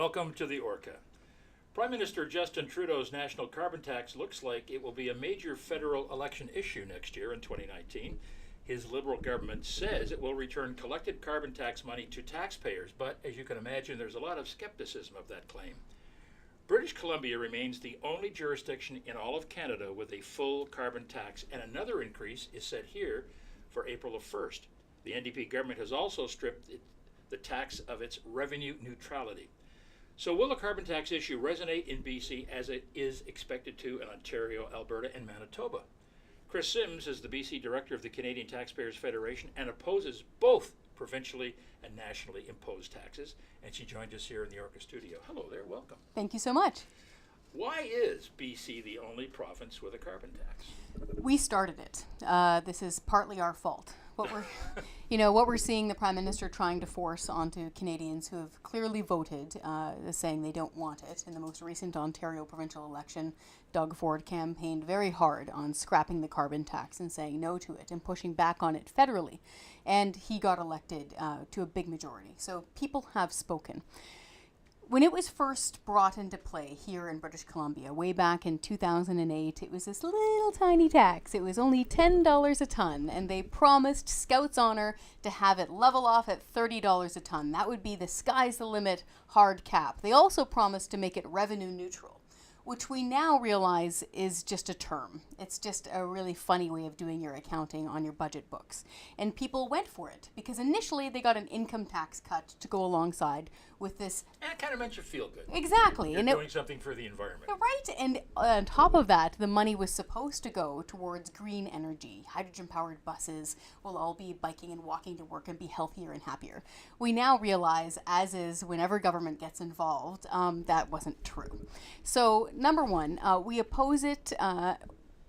Welcome to the Orca. Prime Minister Justin Trudeau's national carbon tax looks like it will be a major federal election issue next year in 2019. His Liberal government says it will return collected carbon tax money to taxpayers, but as you can imagine, there's a lot of skepticism of that claim. British Columbia remains the only jurisdiction in all of Canada with a full carbon tax, and another increase is set here for April the 1st. The NDP government has also stripped the tax of its revenue neutrality. So will the carbon tax issue resonate in BC as it is expected to in Ontario, Alberta, and Manitoba? Kris Sims is the BC director of the Canadian Taxpayers Federation and opposes both provincially and nationally imposed taxes. And she joined us here in the Orca studio. Hello there, welcome. Thank you so much. Why is BC the only province with a carbon tax? We started it. This is partly our fault. What we're seeing the Prime Minister trying to force onto Canadians who have clearly voted, saying they don't want it. In the most recent Ontario provincial election, Doug Ford campaigned very hard on scrapping the carbon tax and saying no to it and pushing back on it federally. And he got elected to a big majority. So people have spoken. When it was first brought into play here in British Columbia, way back in 2008, it was this little tiny tax. It was only $10 a ton, and they promised Scouts Honor to have it level off at $30 a ton. That would be the sky's the limit hard cap. They also promised to make it revenue neutral, which we now realize is just a term. It's just a really funny way of doing your accounting on your budget books. And people went for it because initially they got an income tax cut to go alongside with this. And it kind of makes you feel good. Exactly. You're doing something for the environment. Right. And on top of that, the money was supposed to go towards green energy. Hydrogen-powered buses will all be biking and walking to work and be healthier and happier. We now realize, as is whenever government gets involved, that wasn't true. So number one, we oppose it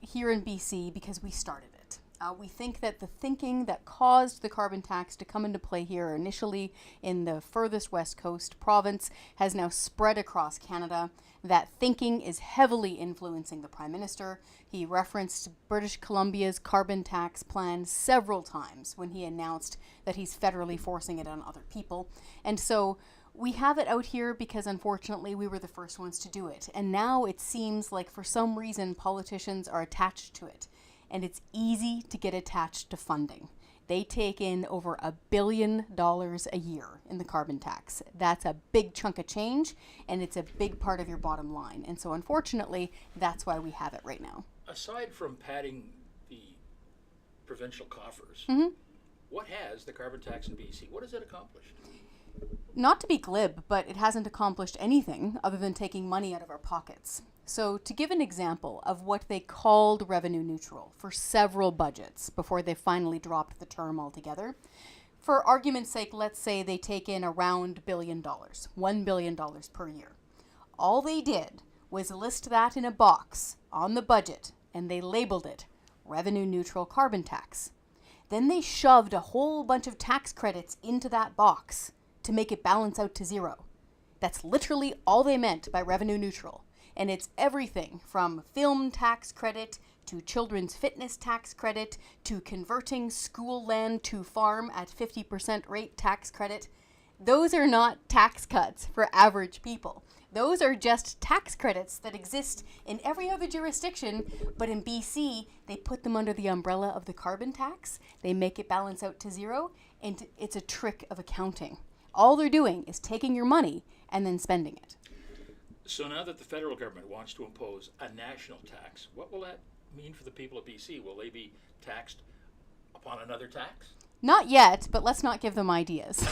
here in BC because we started it. We think that the thinking that caused the carbon tax to come into play here initially in the furthest west coast province has now spread across Canada. That thinking is heavily influencing the Prime Minister. He referenced British Columbia's carbon tax plan several times when he announced that he's federally forcing it on other people. And so we have it out here because, unfortunately, we were the first ones to do it. And now it seems like, for some reason, politicians are attached to it. And it's easy to get attached to funding. They take in over $1 billion a year in the carbon tax. That's a big chunk of change, and it's a big part of your bottom line. And so, unfortunately, that's why we have it right now. Aside from padding the provincial coffers, what has the carbon tax in BC, what has it accomplished? Not to be glib, but it hasn't accomplished anything other than taking money out of our pockets. So to give an example of what they called revenue neutral for several budgets before they finally dropped the term altogether, for argument's sake, let's say they take in around $1 billion, $1 billion per year. All they did was list that in a box on the budget, and they labeled it revenue neutral carbon tax. Then they shoved a whole bunch of tax credits into that box to make it balance out to zero. That's literally all they meant by revenue neutral. And it's everything from film tax credit to children's fitness tax credit to converting school land to farm at 50% rate tax credit. Those are not tax cuts for average people. Those are just tax credits that exist in every other jurisdiction, but in BC, they put them under the umbrella of the carbon tax. They make it balance out to zero, and it's a trick of accounting. All they're doing is taking your money and then spending it. So now that the federal government wants to impose a national tax, what will that mean for the people of BC? Will they be taxed upon another tax? Not yet, but let's not give them ideas.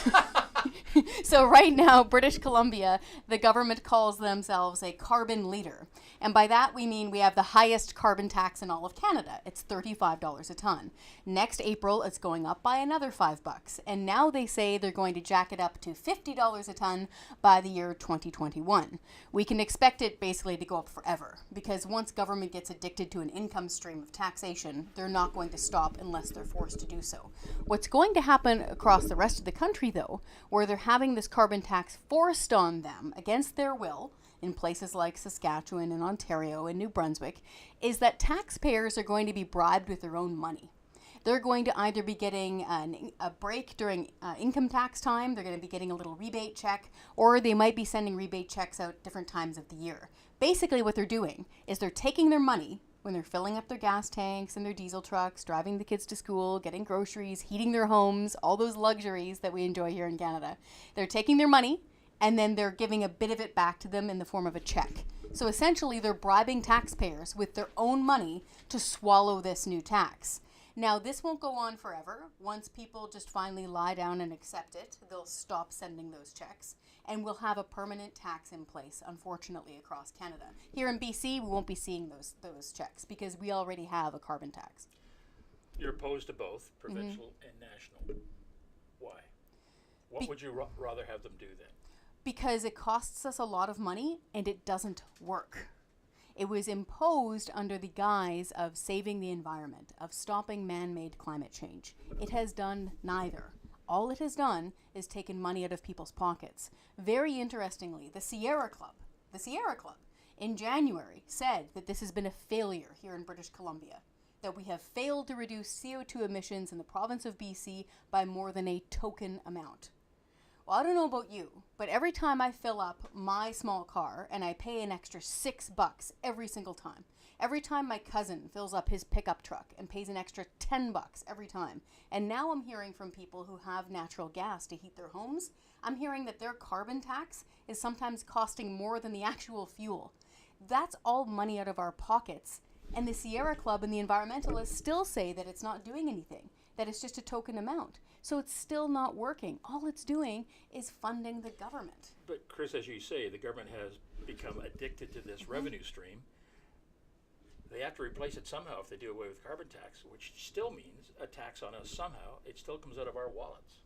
So right now, British Columbia, the government calls themselves a carbon leader. And by that, we mean we have the highest carbon tax in all of Canada. It's $35 a ton. Next April, it's going up by another $5. And now they say they're going to jack it up to $50 a ton by the year 2021. We can expect it basically to go up forever, because once government gets addicted to an income stream of taxation, they're not going to stop unless they're forced to do so. What's going to happen across the rest of the country, though, where they're having this carbon tax forced on them against their will in places like Saskatchewan and Ontario and New Brunswick, is that taxpayers are going to be bribed with their own money. They're going to either be getting a break during income tax time, they're going to be getting a little rebate check, or they might be sending rebate checks out different times of the year. Basically what they're doing is they're taking their money when they're filling up their gas tanks and their diesel trucks, driving the kids to school, getting groceries, heating their homes, all those luxuries that we enjoy here in Canada. They're taking their money and then they're giving a bit of it back to them in the form of a check. So essentially, they're bribing taxpayers with their own money to swallow this new tax. Now, this won't go on forever. Once people just finally lie down and accept it, they'll stop sending those checks. And we'll have a permanent tax in place, unfortunately, across Canada. Here in BC, we won't be seeing those checks because we already have a carbon tax. You're opposed to both, provincial and national. Why? What would you rather have them do then? Because it costs us a lot of money and it doesn't work. It was imposed under the guise of saving the environment, of stopping man-made climate change. It has done neither. All it has done is taken money out of people's pockets. Very interestingly, the Sierra Club in January said that this has been a failure here in British Columbia, that we have failed to reduce CO2 emissions in the province of BC by more than a token amount. Well, I don't know about you, but every time I fill up my small car and I pay an extra $6 every single time, every time my cousin fills up his pickup truck and pays an extra $10 every time, and now I'm hearing from people who have natural gas to heat their homes, I'm hearing that their carbon tax is sometimes costing more than the actual fuel. That's all money out of our pockets, and the Sierra Club and the environmentalists still say that it's not doing anything, that it's just a token amount. So it's still not working. All it's doing is funding the government. But Kris, as you say, the government has become addicted to this revenue stream. They have to replace it somehow if they do away with carbon tax, which still means a tax on us somehow. It still comes out of our wallets.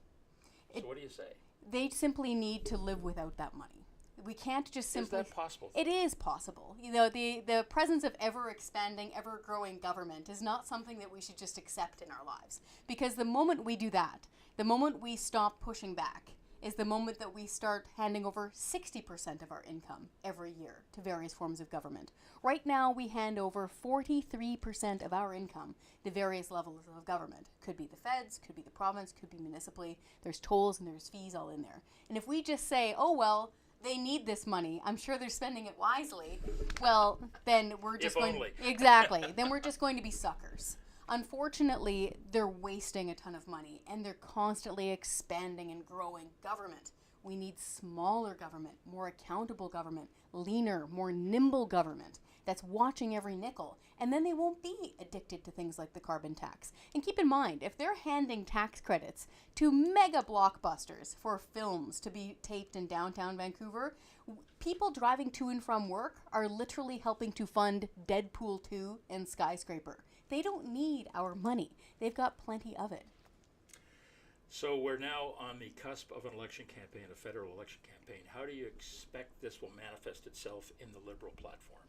So what do you say? They simply need to live without that money. We can't just simply... Is that possible? It is possible. You know, the presence of ever-expanding, ever-growing government is not something that we should just accept in our lives. Because the moment we do that, the moment we stop pushing back, is the moment that we start handing over 60% of our income every year to various forms of government. Right now, we hand over 43% of our income to various levels of government. Could be the feds, could be the province, could be municipally. There's tolls and there's fees all in there. And if we just say, oh, well, they need this money, I'm sure they're spending it wisely, well, then we're just Exactly. Then we're just going to be suckers. Unfortunately, they're wasting a ton of money and they're constantly expanding and growing government. We need smaller government, more accountable government, leaner, more nimble government that's watching every nickel. And then they won't be addicted to things like the carbon tax. And keep in mind, if they're handing tax credits to mega blockbusters for films to be taped in downtown Vancouver, people driving to and from work are literally helping to fund Deadpool 2 and Skyscraper. They don't need our money. They've got plenty of it. So we're now on the cusp of an election campaign, a federal election campaign. How do you expect this will manifest itself in the Liberal platform?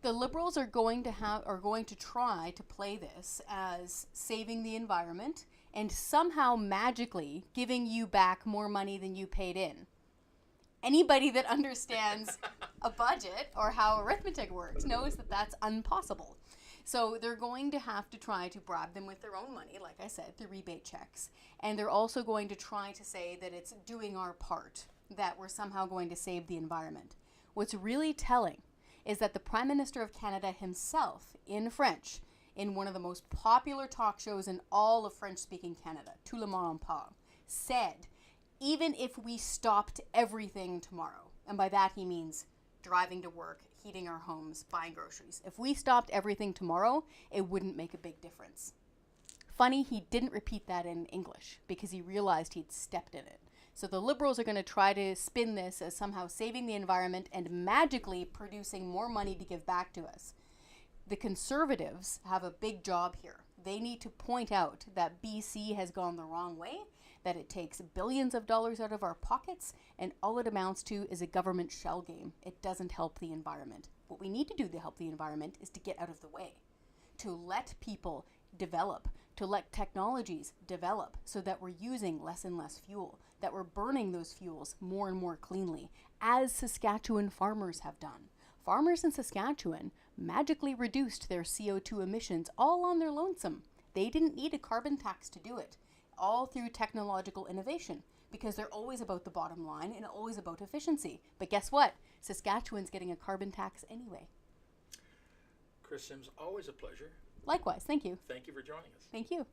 The Liberals are going to try to play this as saving the environment and somehow magically giving you back more money than you paid in. Anybody that understands a budget or how arithmetic works knows that that's impossible. So they're going to have to try to bribe them with their own money, like I said, through rebate checks. And they're also going to try to say that it's doing our part, that we're somehow going to save the environment. What's really telling is that the Prime Minister of Canada himself, in French, in one of the most popular talk shows in all of French-speaking Canada, Tout le monde en parle, said, even if we stopped everything tomorrow, and by that he means driving to work, heating our homes, buying groceries. If we stopped everything tomorrow, it wouldn't make a big difference. Funny, he didn't repeat that in English because he realized he'd stepped in it. So the Liberals are going to try to spin this as somehow saving the environment and magically producing more money to give back to us. The Conservatives have a big job here. They need to point out that BC has gone the wrong way, that it takes billions of dollars out of our pockets, and all it amounts to is a government shell game. It doesn't help the environment. What we need to do to help the environment is to get out of the way, to let people develop, to let technologies develop so that we're using less and less fuel, that we're burning those fuels more and more cleanly, as Saskatchewan farmers have done. Farmers in Saskatchewan magically reduced their CO2 emissions all on their lonesome, They didn't need a carbon tax to do it, all through technological innovation, because they're always about the bottom line and always about efficiency. But guess what? Saskatchewan's getting a carbon tax anyway. Kris Sims, always a pleasure. Likewise, thank you. Thank you for joining us. Thank you.